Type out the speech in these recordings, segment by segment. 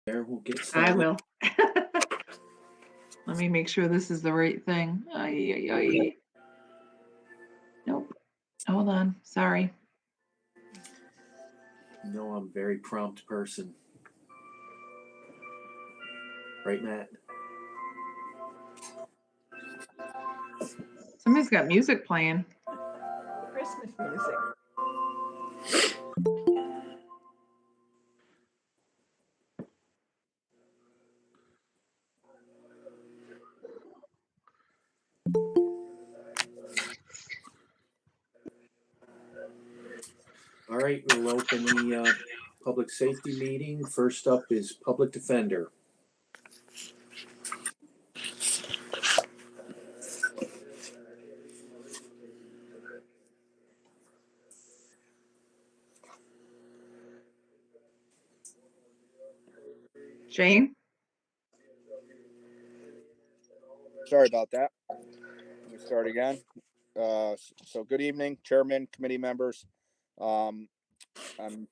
there. We'll get I started. will. Let me make sure this is the right thing. Ay, ay, ay. Nope. Hold on. Sorry. You know I'm a very prompt person. Right, Matt? Somebody's got music playing. Christmas music. All right, we'll open the public safety meeting. First up is public defender. Jane? Sorry about that. Let me start again. So good evening, chairman, committee members. I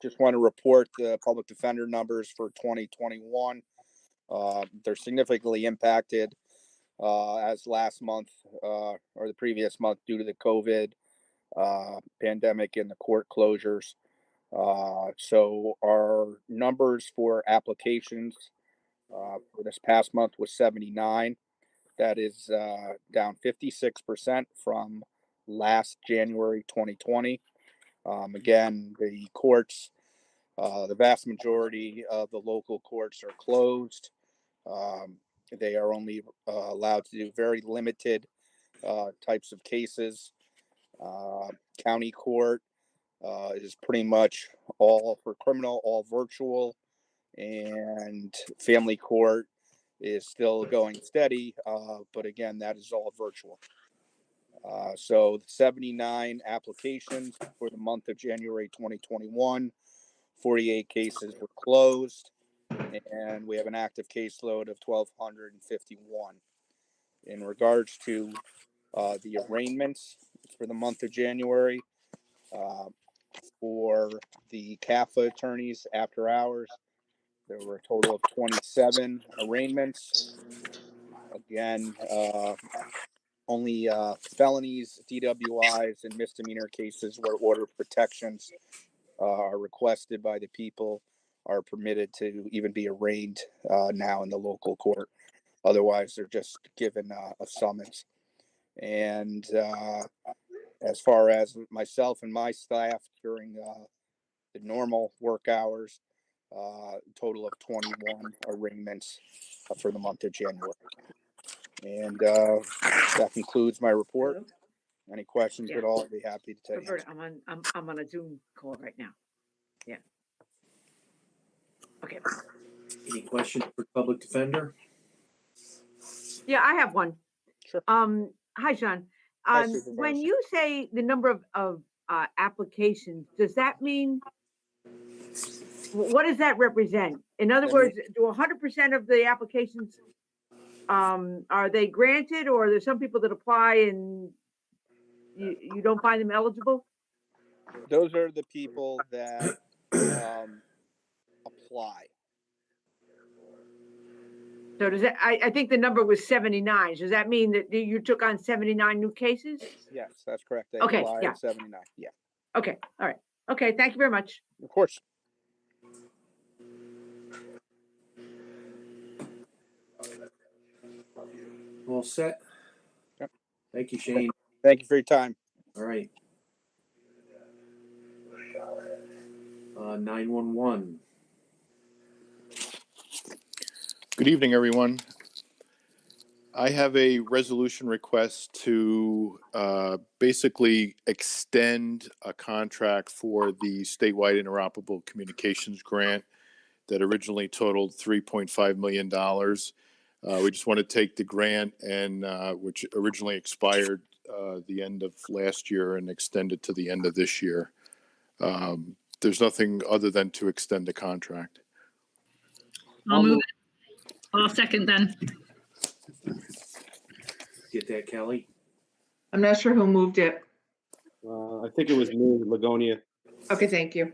just want to report the public defender numbers for 2021. They're significantly impacted as last month or the previous month due to the COVID pandemic and the court closures. So our numbers for applications for this past month was 79. That is down 56% from last January 2020. Again, the courts, the vast majority of the local courts are closed. They are only allowed to do very limited types of cases. County court is pretty much all for criminal, all virtual, and family court is still going steady, but again, that is all virtual. So 79 applications for the month of January 2021, 48 cases were closed, and we have an active caseload of 1,251. In regards to the arraignments for the month of January, for the CAFA attorneys after hours, there were a total of 27 arraignments. Again, only felonies, DWIs, and misdemeanor cases where order protections are requested by the people are permitted to even be arraigned now in the local court. Otherwise, they're just given a summons. And as far as myself and my staff during the normal work hours, total of 21 arraignments for the month of January. And that concludes my report. Any questions at all, I'd be happy to take. Roberta, I'm on a Zoom call right now. Yeah. Okay. Any questions for public defender? Yeah, I have one. Sure. Hi, Sean. Hi, When Supervisor. you say the number of applications, does that mean, what does that represent? In other words, do 100% of the applications, are they granted, or there's some people that apply and you don't find them eligible? Those are the people that apply. So does that, I think the number was 79. Does that mean that you took on 79 new cases? Yes, that's correct. They Okay, apply yeah. at 79. Yeah, Okay, all right. Okay, thank you very much. of course. All set? Yep. Thank you, Shane. Thank you for your time. All right. 911. Good evening, everyone. I have a resolution request to basically extend a contract for the statewide interoperable communications grant that originally totaled $3.5 million. We just want to take the grant and which originally expired the end of last year and extend it to the end of this year. There's nothing other than to extend the contract. I'll move it. I'll second then. Get that, Kelly? I'm not sure who moved it. I think it was me, Lagonia. Okay, thank you.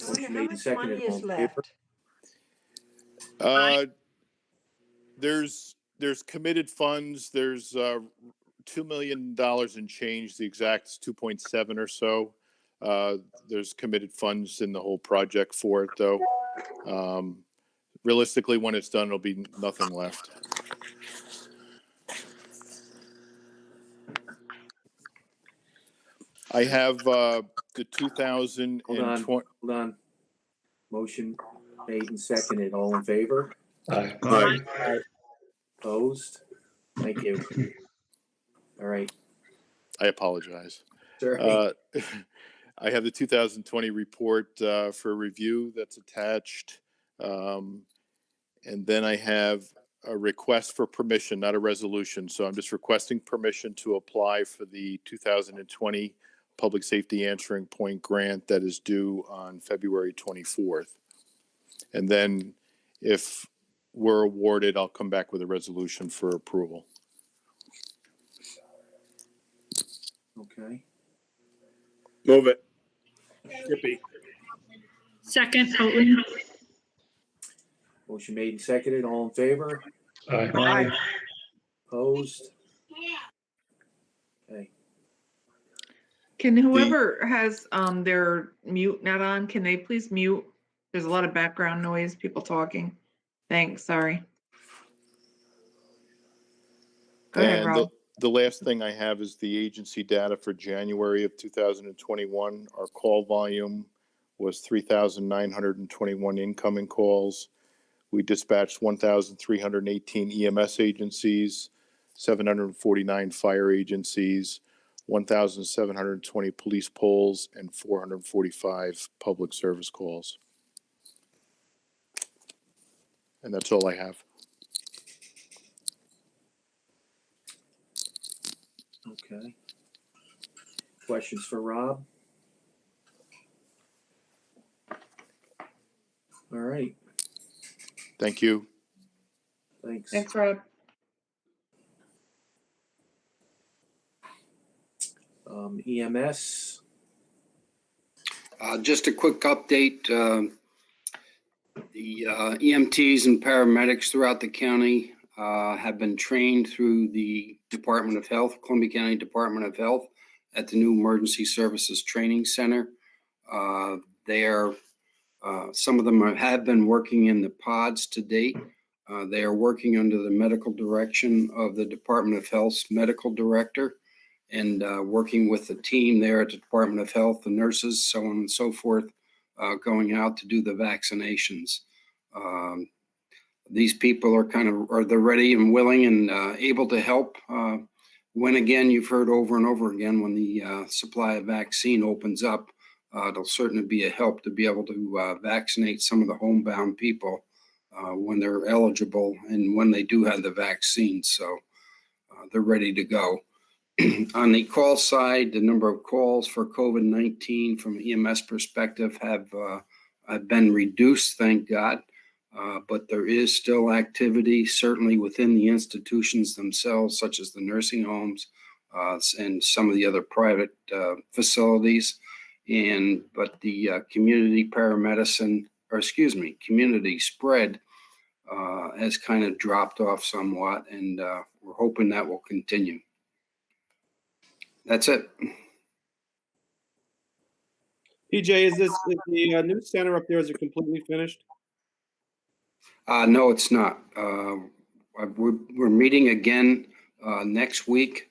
Motion made and seconded. All in favor? There's committed funds. There's $2 million in change. The exact is 2.7 or so. There's committed funds in the whole project for it, though. Realistically, when it's done, it'll be nothing left. I have the 2020. Hold on. Motion made and seconded. All in favor? Aye. Opposed? Thank you. All right. I apologize. Sure. I have the 2020 report for review that's attached. And then I have a request for permission, not a resolution. So I'm just requesting permission to apply for the 2020 Public Safety Answering Point grant that is due on February 24th. And then if we're awarded, I'll come back with a resolution for approval. Okay. Move it. Skippy. Second, Houghton. Motion made and seconded. All in favor? Aye. Opposed? Okay. Can whoever has their mute not on, can they please mute? There's a lot of background noise, people talking. Thanks, sorry. Go ahead, And Rob. the last thing I have is the agency data for January of 2021. Our call volume was 3,921 incoming calls. We dispatched 1,318 EMS agencies, 749 fire agencies, 1,720 police polls, and 445 public service calls. And that's all I have. Okay. Questions for Rob? All right. Thank you. Thanks. Thanks, Rob. EMS. Just a quick update. The EMTs and paramedics throughout the county have been trained through the Department of Health, Columbia County Department of Health, at the new Emergency Services Training Center. Some of them have been working in the pods to date. They are working under the medical direction of the Department of Health's medical director, and working with the team there at the Department of Health, the nurses, so on and so forth, going out to do the vaccinations. These people are they're ready and willing and able to help when, again, you've heard over and over again, when the supply of vaccine opens up, it'll certainly be a help to be able to vaccinate some of the homebound people when they're eligible and when they do have the vaccine. So they're ready to go. On the call side, the number of calls for COVID-19 from EMS perspective have been reduced, thank God. But there is still activity, certainly within the institutions themselves, such as the nursing homes and some of the other private facilities. But the community paramedicine, community spread has kind of dropped off somewhat, and we're hoping that will continue. That's it. PJ, is the new center up there, is it completely finished? No, it's not. We're meeting again next week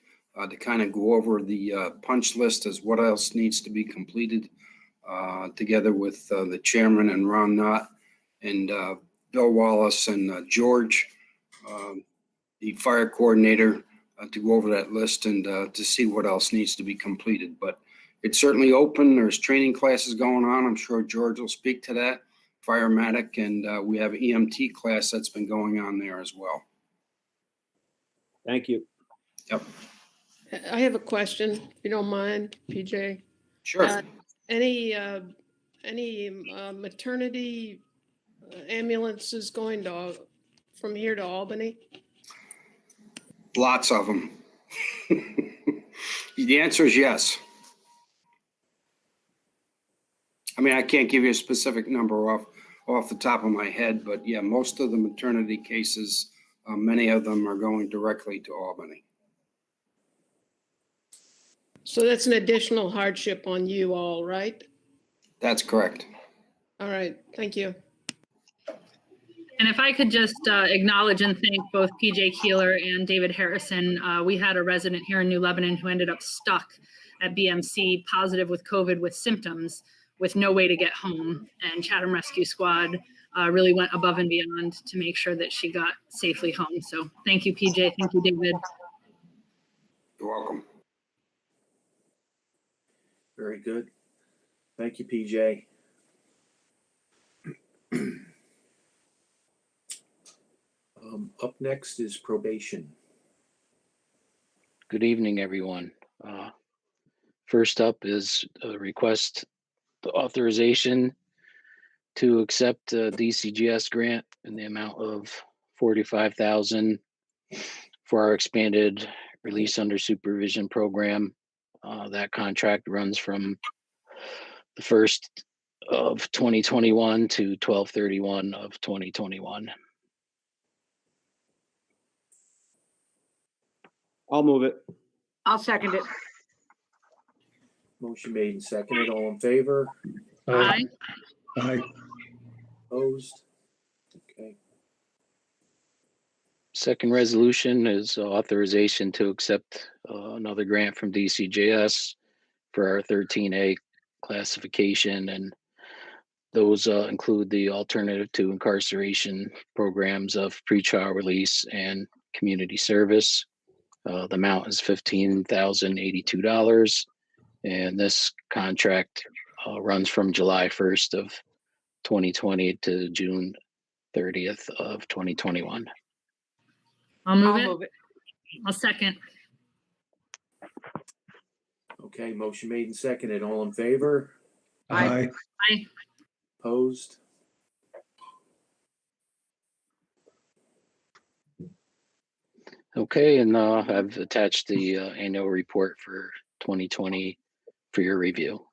to kind of go over the punch list as what else needs to be completed, together with the chairman and Ron Knott and Bill Wallace and George, the fire coordinator, to go over that list and to see what else needs to be completed. But it's certainly open. There's training classes going on. I'm sure George will speak to that. Firematic, and we have an EMT class that's been going on there as well. Thank you. Yep. I have a question, if you don't mind, PJ. Sure. Any maternity ambulances going from here to Albany? Lots of them. The answer is yes. I mean, I can't give you a specific number off the top of my head, but yeah, most of the maternity cases, many of them are going directly to Albany. So that's an additional hardship on you all, right? That's correct. All right, thank you. And if I could just acknowledge and thank both PJ Keeler and David Harrison. We had a resident here in New Lebanon who ended up stuck at BMC, positive with COVID with symptoms, with no way to get home. And Chatham Rescue Squad really went above and beyond to make sure that she got safely home. So thank you, PJ. Thank you, David. You're welcome. Very good. Thank you, PJ. Up next is probation. Good evening, everyone. First up is a request, the authorization to accept a DCGS grant in the amount of $45,000 for our expanded release under supervision program. That contract runs from the 1st of 2021 to 12/31 of 2021. I'll move it. I'll second it. Motion made and seconded. All in favor? Aye. Aye. Opposed? Okay. Second resolution is authorization to accept another grant from DCJS for our 13A classification, and those include the alternative to incarceration programs of pretrial release and community service. The amount is $15,082, and this contract runs from July 1st of 2020 to June 30th of 2021. I'll move I'll it. move it. I'll second. Okay, motion made and seconded. All in favor? Aye. Aye. Opposed? Okay, and I've attached the annual report for 2020 for your review.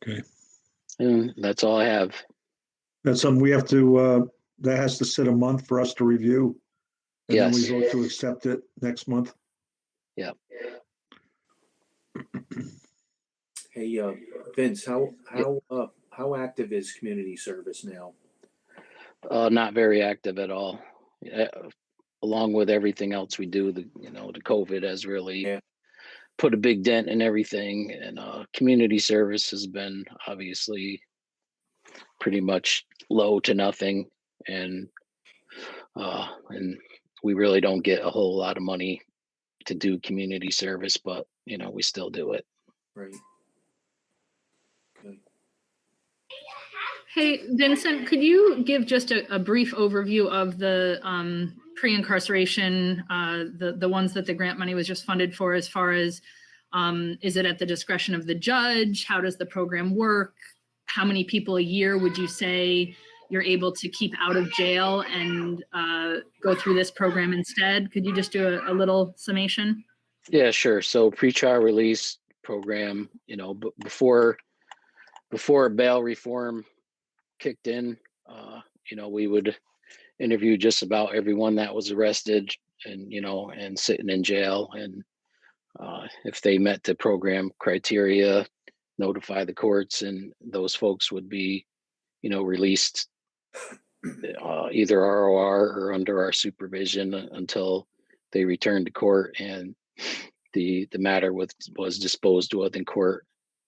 Okay. And that's all I have. That's something we have to, that has to sit a month for us to review. And then we Yes. vote to accept it next month. Yeah. Hey, Vince, how active is community service now? Not very active at all. Along with everything else we do, the COVID has really put a big dent in everything, and community service has been obviously pretty much low to nothing, and we really don't get a whole lot of money to do community service, but we still do it. Right. Okay. Hey, Vincent, could you give just a brief overview of the pre-incarceration, the ones that the grant money was just funded for, as far as, is it at the discretion of the judge? How does the program work? How many people a year would you say you're able to keep out of jail and go through this program instead? Could you just do a little summation? Yeah, sure. So pretrial release program, before bail reform kicked in, we would interview just about everyone that was arrested and sitting in jail, and if they met the program criteria, notify the courts, and those folks would be released either ROR or under our supervision until they returned to court and the matter was disposed with in court.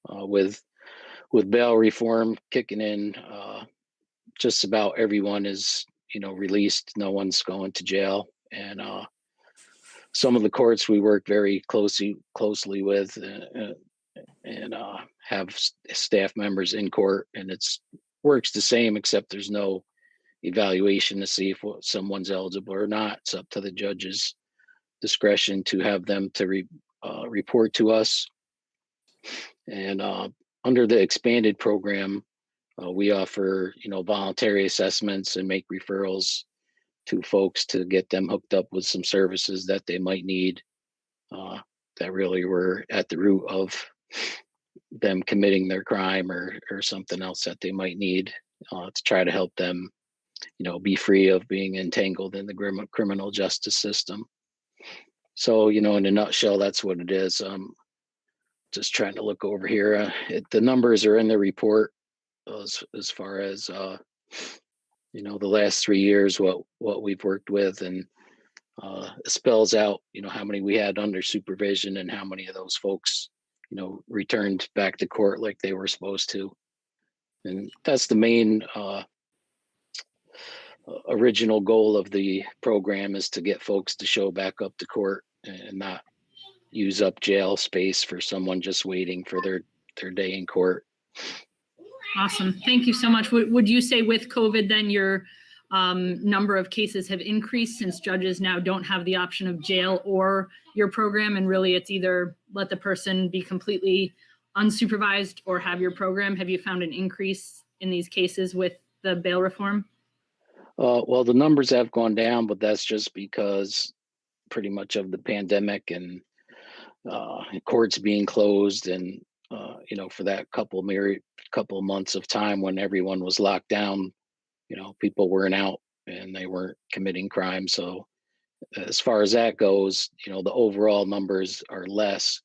With bail reform kicking in, just about everyone is released. No one's going to jail, and some of the courts we work very closely with and have staff members in court, and works the same, except there's no evaluation to see if someone's eligible or not. It's up to the judge's discretion to have them to report to us. And under the expanded program, we offer voluntary assessments and make referrals to folks to get them hooked up with some services that they might need, that really were at the root of them committing their crime or something else that they might need. to try to help them, be free of being entangled in the criminal justice system. So, in a nutshell, that's what it is. Just trying to look over here. The numbers are in the report as far as, the last 3 years, what we've worked with, and it spells out, how many we had under supervision and how many of those folks, returned back to court like they were supposed to. And that's the main original goal of the program, is to get folks to show back up to court and not use up jail space for someone just waiting for their day in court. Awesome. Thank you so much. Would you say with COVID then your number of cases have increased, since judges now don't have the option of jail or your program, and really it's either let the person be completely unsupervised or have your program? Have you found an increase in these cases with the bail reform? Well, the numbers have gone down, but that's just because pretty much of the pandemic and courts being closed, and for that couple months of time when everyone was locked down, people weren't out and they weren't committing crime. So as far as that goes, the overall numbers are less,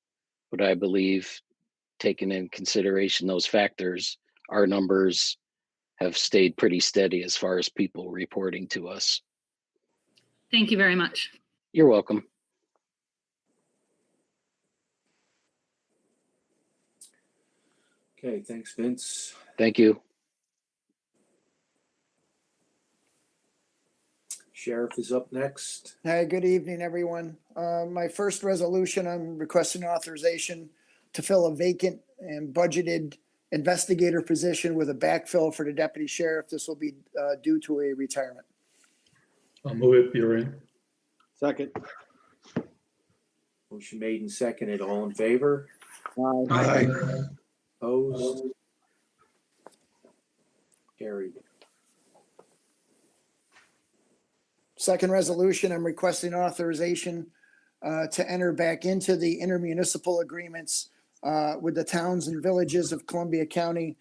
but I believe, taking in consideration those factors, our numbers have stayed pretty steady as far as people reporting to us. Thank you very much. You're welcome. Okay, thanks, Vince. Thank you. Sheriff is up next. Hi, good evening, everyone. My first resolution, I'm requesting authorization to fill a vacant and budgeted investigator position with a backfill for the deputy sheriff. This will be due to a retirement. I'll move it, Buren. Second. Motion made and seconded. All in favor? Aye. Opposed? Carried. Second resolution, I'm requesting authorization to enter back into the intermunicipal agreements with the towns and villages of Columbia County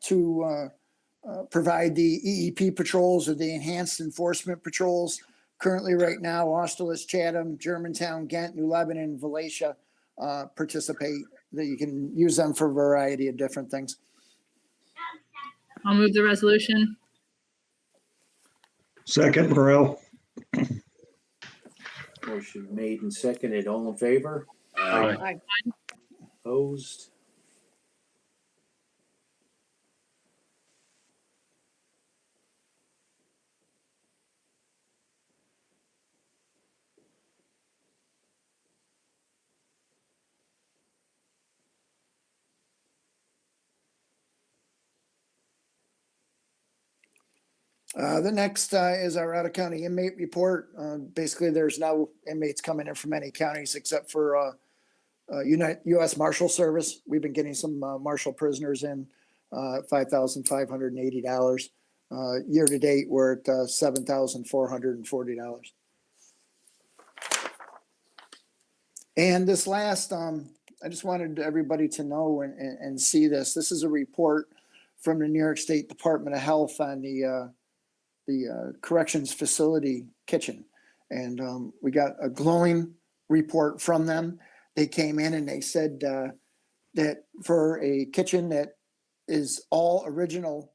to provide the EEP patrols, or the enhanced enforcement patrols. Currently, right now, Austerlitz, Chatham, Germantown, Ghent, New Lebanon, Valatia participate. That you can use them for a variety of different things. I'll move the resolution. Second, Morel. Motion made and seconded. All in favor? Aye. Opposed? The next is our out-of-county inmate report. Basically, there's no inmates coming in from any counties except for U.S. Marshal Service. We've been getting some Marshal prisoners in, $5,580. Year to date, we're at $7,440. And this last, I just wanted everybody to know and see this. This is a report from the New York State Department of Health on the corrections facility kitchen. And we got a glowing report from them. They came in and they said that for a kitchen that is all original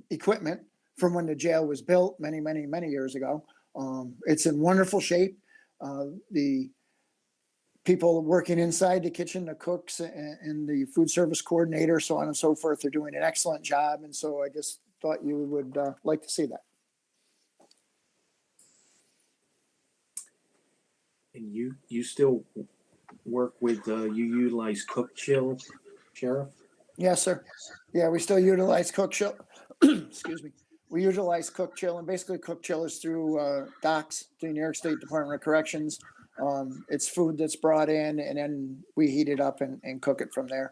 equipment from when the jail was built many, many, many years ago, it's in wonderful shape. The people working inside the kitchen, the cooks and the food service coordinator, so on and so forth, they're doing an excellent job. And so I just thought you would like to see that. And you still work with, you utilize Cook Chill, Sheriff? Yes, sir. Yeah, we still utilize Cook Chill. Excuse me. We utilize Cook Chill, and basically Cook Chill is through DOCS, the New York State Department of Corrections. It's food that's brought in, and then we heat it up and cook it from there.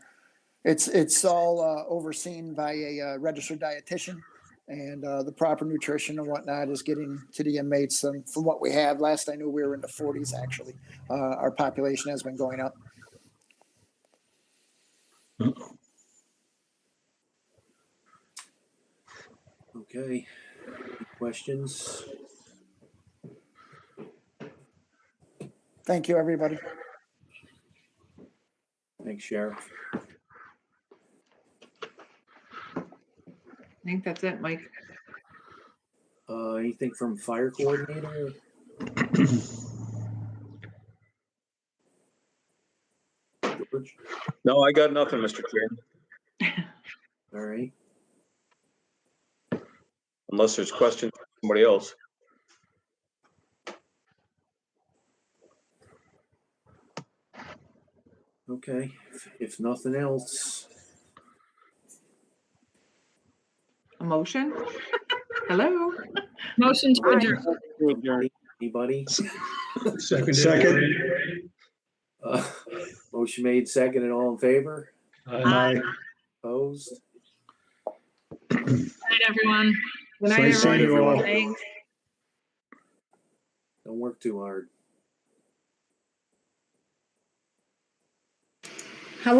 It's all overseen by a registered dietitian, and the proper nutrition and whatnot is getting to the inmates. And from what we have, last I knew we were in the 40s, actually. Our population has been going up. Okay. Any questions? Thank you, everybody. Thanks, Sheriff. I think that's it, Mike. Anything from fire coordinator? George? No, I got nothing, Mr. Chairman, All right. unless there's questions from somebody else. Okay. If nothing else, A motion? Hello? Motion to Aye. adjourn. anybody? Second. Motion made, second, and all in favor? Aye. Opposed? Good night, everyone. Good night, Nice seeing you everyone. all. Thanks. Don't work too hard.